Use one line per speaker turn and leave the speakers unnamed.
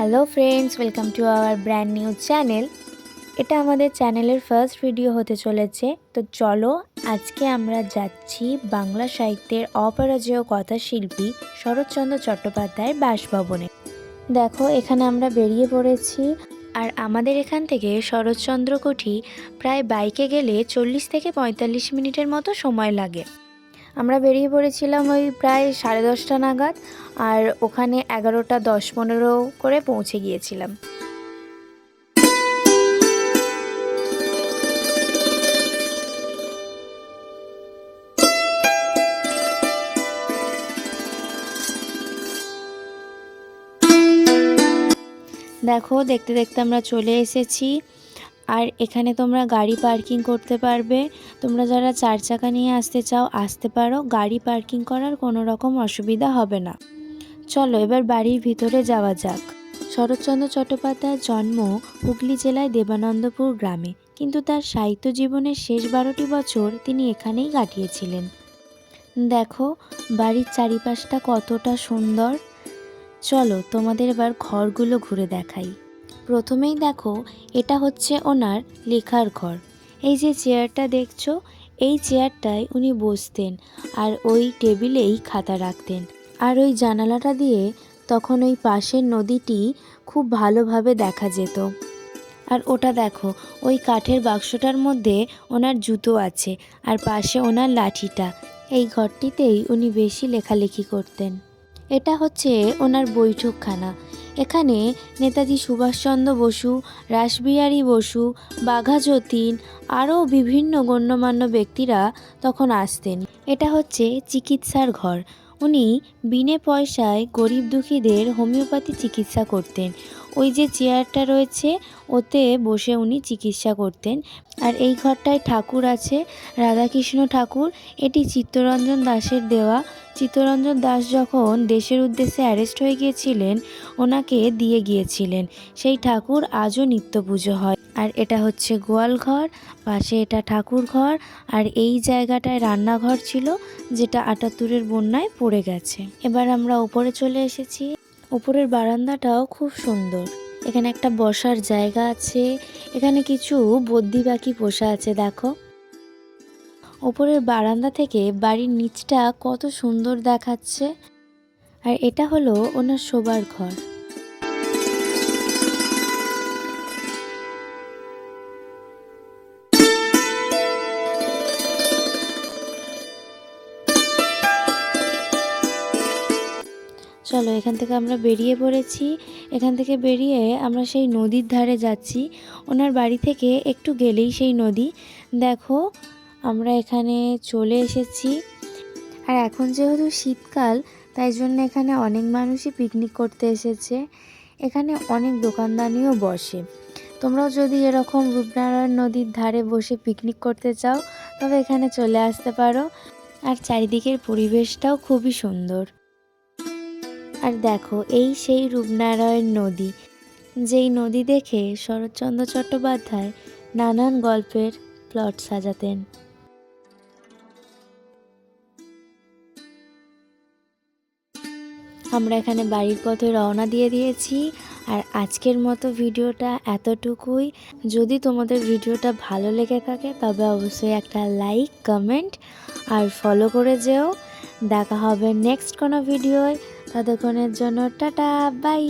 Hello friends, welcome to our brand new channel. এটা আমাদের চ্যানেলের ফার্স্ট ভিডিও হতে চলেছে। তো চলো, আজকে আমরা যাচ্ছি বাংলা সাহিত্যের অপরাজেয় কথাশিল্পী শরৎচন্দ্র চট্টোপাধ্যায়ের বাসভবনে। দেখো, এখানে আমরা বেরিয়ে পড়েছি। আর আমাদের এখান থেকে শরৎচন্দ্র কুঠি প্রায় বাইকে গেলে 40 থেকে 45 মিনিটের মতো সময় লাগে। আমরা বেরিয়ে পড়েছিলাম ওই প্রায় 10:30 নাগাদ, আর ওখানে 11টা 10-15 করে পৌঁছে গিয়েছিলাম। দেখো, দেখতে দেখতে আমরা চলে এসেছি। আর এখানে তোমরা গাড়ি পার্কিং করতে পারবে। তোমরা যারা 4 চাকা নিয়ে আসতে চাও আসতে পারো, গাড়ি পার্কিং করার কোনো রকম অসুবিধা হবে না। চলো এবার বাড়ির ভিতরে যাওয়া যাক। শরৎচন্দ্র চট্টোপাধ্যায়ের জন্ম হুগলি জেলায় দেবানন্দপুর গ্রামে, কিন্তু তার সাহিত্য জীবনের শেষ 12টি বছর তিনি এখানেই কাটিয়েছিলেন। দেখো, বাড়ির চারিপাশটা কতটা সুন্দর। চলো তোমাদের এবার ঘরগুলো ঘুরে দেখাই। প্রথমেই দেখো, এটা হচ্ছে ওনার লেখার ঘর। এই যে চেয়ারটা দেখছো, এই চেয়ারটায় উনি বসতেন আর ওই টেবিলেই খাতা রাখতেন। আর ওই জানালাটা দিয়ে তখন ওই পাশের নদীটি খুব ভালোভাবে দেখা যেত। আর ওটা দেখো, ওই কাঠের বাক্সটার মধ্যে ওনার জুতো আছে, আর পাশে ওনার লাঠিটা। এই ঘরটিতেই উনি বেশি লেখালেখি করতেন। এটা হচ্ছে ওনার বৈঠকখানা। এখানে নেতাজি সুভাষচন্দ্র বসু, রাসবিহারী বসু, বাঘা যতীন আরও বিভিন্ন গণ্যমান্য ব্যক্তিরা তখন আসতেন। এটা হচ্ছে চিকিৎসার ঘর। উনি বিনে পয়সায় গরিব দুঃখীদের হোমিওপ্যাথি চিকিৎসা করতেন। ওই যে চেয়ারটা রয়েছে, ওতে বসে উনি চিকিৎসা করতেন। আর এই ঘরটায় ঠাকুর আছে, রাধাকৃষ্ণ ঠাকুর। এটি চিত্তরঞ্জন দাশের দেওয়া। চিত্তরঞ্জন দাশ যখন দেশের উদ্দেশ্যে অ্যারেস্ট হয়ে গিয়েছিলেন, ওনাকে দিয়ে গিয়েছিলেন। সেই ঠাকুর আজও নিত্য পুজো হয়। আর এটা হচ্ছে গোয়াল ঘর, পাশে এটা ঠাকুর ঘর। আর এই জায়গাটায় রান্নাঘর ছিল, যেটা 78-এর বন্যায় পড়ে গেছে। এবার আমরা উপরে চলে এসেছি। উপরের বারান্দাটাও খুব সুন্দর। এখানে একটা বসার জায়গা আছে। এখানে কিছু বদ্যি পাখি পোষা আছে দেখো। ওপরের বারান্দা থেকে বাড়ির নিচটা কত সুন্দর দেখাচ্ছে। আর এটা হলো ওনার শোবার ঘর। চলো, এখান থেকে আমরা বেরিয়ে পড়েছি। এখান থেকে বেরিয়ে আমরা সেই নদীর ধারে যাচ্ছি। ওনার বাড়ি থেকে একটু গেলেই সেই নদী। দেখো, আমরা এখানে চলে এসেছি। আর এখন যেহেতু শীতকাল, তাই জন্য এখানে অনেক মানুষই পিকনিক করতে এসেছে। এখানে অনেক দোকানদানিও বসে। তোমরাও যদি এরকম রূপনারায়ণ নদীর ধারে বসে পিকনিক করতে চাও, তবে এখানে চলে আসতে পারো। আর চারিদিকের পরিবেশটাও খুবই সুন্দর। আর দেখো, এই সেই রূপনারায়ণ নদী, যেই নদী দেখে শরৎচন্দ্র চট্টোপাধ্যায় নানান গল্পের প্লট সাজাতেন। আমরা এখানে বাড়ির পথে রওনা দিয়ে দিয়েছি। আর আজকের মতো ভিডিওটা এতটুকুই। যদি তোমাদের ভিডিওটা ভালো লেগে থাকে, তবে অবশ্যই একটা লাইক, কমেন্ট আর ফলো করে যেও। দেখা হবে নেক্সট কোনো ভিডিওয়। ততক্ষণের জন্য টাটা, বাই।